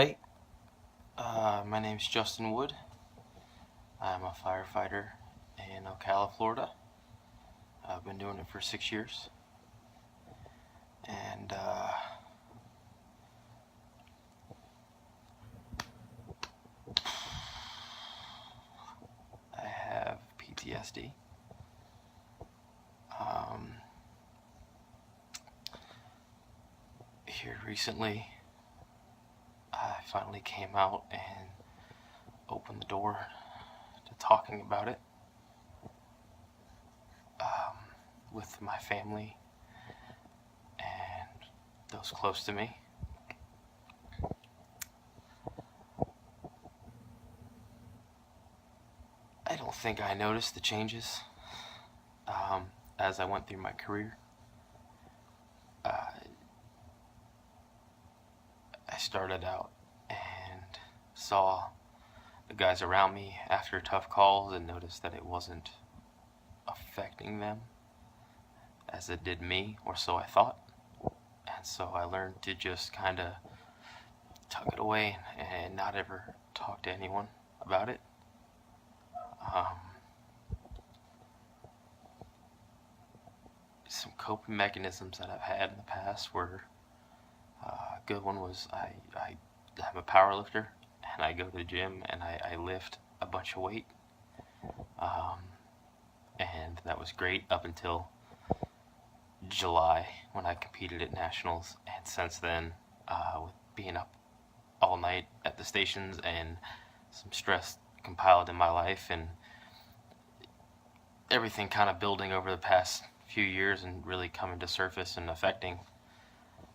Hi, my name's Justin Wood. I'm a firefighter in Ocala, Florida. I've been doing it for 6 years, and I have PTSD. Here recently, I finally came out and opened the door to talking about it with my family and those close to me. I don't think I noticed the changes as I went through my career. I started out and saw the guys around me after tough calls and noticed that it wasn't affecting them as it did me, or so I thought. And so I learned to just kind of tuck it away and not ever talk to anyone about it. Some coping mechanisms that I've had in the past were a good one was I'm a power lifter, and I go to the gym and I lift a bunch of weight. And that was great up until July when I competed at nationals, and since then, with being up all night at the stations and some stress compiled in my life and everything kind of building over the past few years and really coming to surface and affecting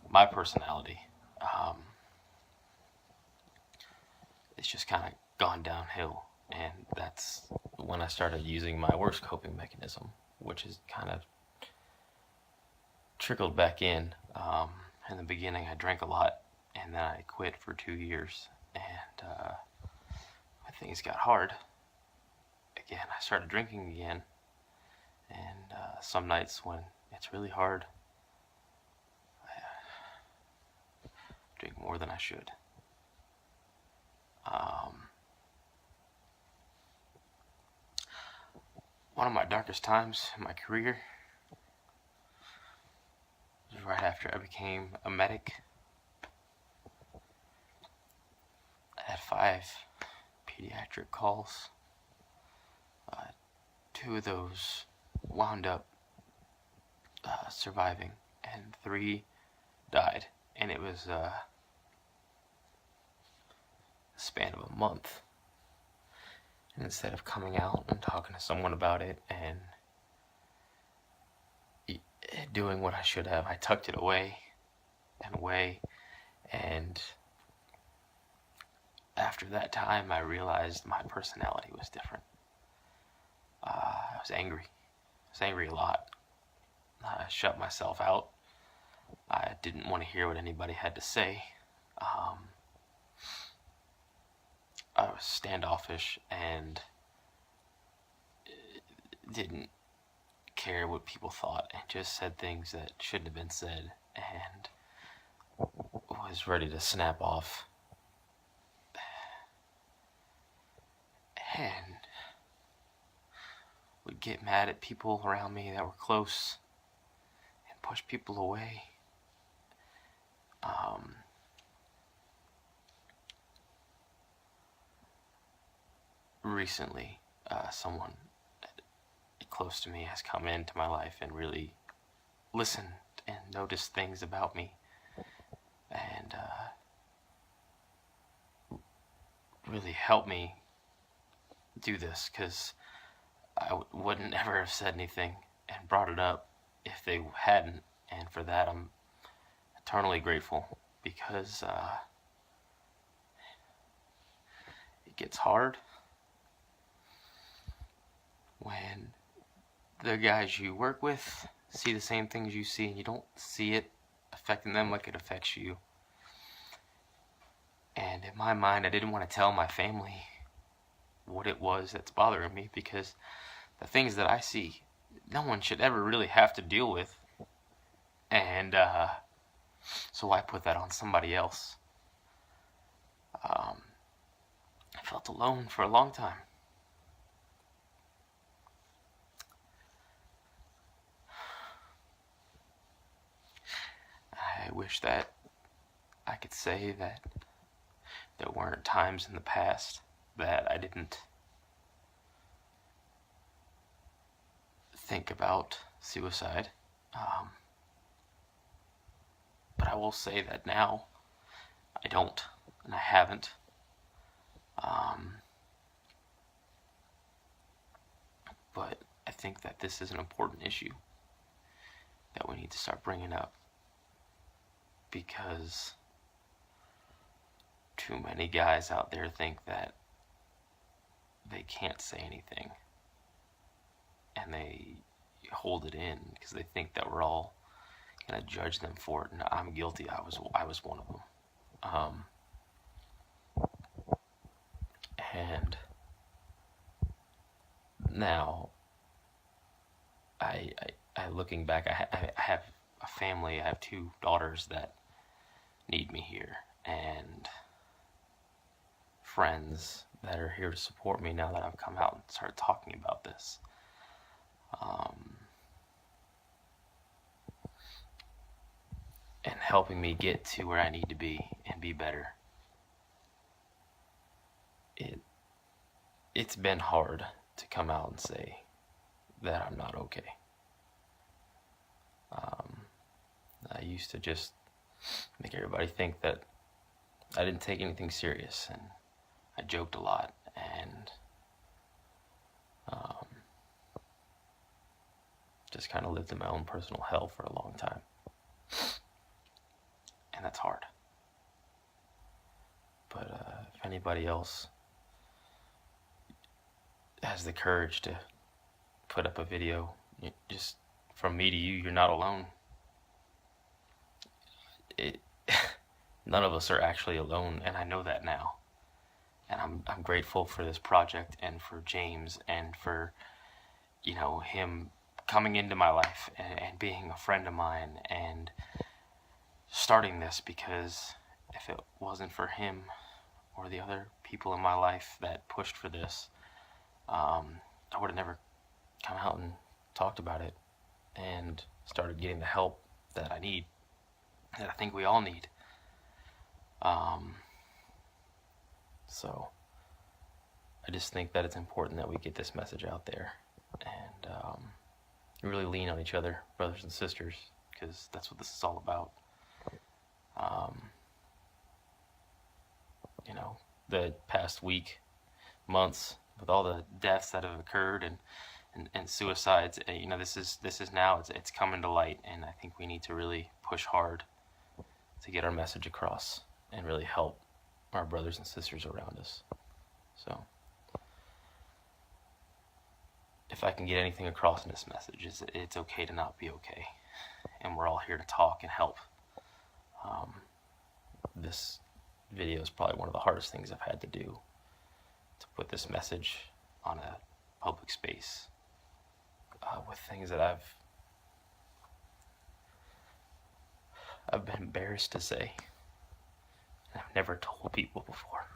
my personality, it's just kind of gone downhill. And that's when I started using my worst coping mechanism, which is kind of trickled back in. In the beginning, I drank a lot, and then I quit for 2 years, and things got hard. Again, I started drinking again, and some nights when it's really hard, I drink more than I should. One of my darkest times in my career was right after I became a medic. I had 5 pediatric calls. 2 of those wound up surviving, and 3 died. And it was a span of a month. And instead of coming out and talking to someone about it and doing what I should have, I tucked it away and away. And after that time, I realized my personality was different. I was angry. I was angry a lot. I shut myself out. I didn't want to hear what anybody had to say. I was standoffish and didn't care what people thought, and just said things that shouldn't have been said, and was ready to snap off. And would get mad at people around me that were close and push people away. Recently, someone close to me has come into my life and really listened and noticed things about me, and really helped me do this, because I wouldn't ever have said anything and brought it up if they hadn't. And for that, I'm eternally grateful, because it gets hard when the guys you work with see the same things you see, and you don't see it affecting them like it affects you. And in my mind, I didn't want to tell my family what it was that's bothering me, because the things that I see, no one should ever really have to deal with. And so I put that on somebody else. I felt alone for a long time. I wish that I could say that there weren't times in the past that I didn't think about suicide. But I will say that now I don't, and I haven't. But I think that this is an important issue that we need to start bringing up, because too many guys out there think that they can't say anything, and they hold it in because they think that we're all gonna judge them for it. And I'm guilty. I was one of them. And now, I looking back, I have a family. I have 2 daughters that need me here, and friends that are here to support me now that I've come out and started talking about this. And helping me get to where I need to be and be better. It's been hard to come out and say that I'm not okay. I used to just make everybody think that I didn't take anything serious, and I joked a lot, and just kind of lived in my own personal hell for a long time. And that's hard. But if anybody else has the courage to put up a video, just from me to you, you're not alone. None of us are actually alone, and I know that now. And I'm grateful for this project, and for James, and for, him coming into my life and being a friend of mine and starting this, because if it wasn't for him or the other people in my life that pushed for this, I would have never come out and talked about it and started getting the help that I need, that I think we all need. So I just think that it's important that we get this message out there, and really lean on each other, brothers and sisters, because that's what this is all about. The past week, months, with all the deaths that have occurred and suicides, this is now, it's coming to light, and I think we need to really push hard to get our message across and really help our brothers and sisters around us. So if I can get anything across in this message, it's okay to not be okay, and we're all here to talk and help. This video is probably one of the hardest things I've had to do, to put this message on a public space, with things that I've been embarrassed to say, and I've never told people before.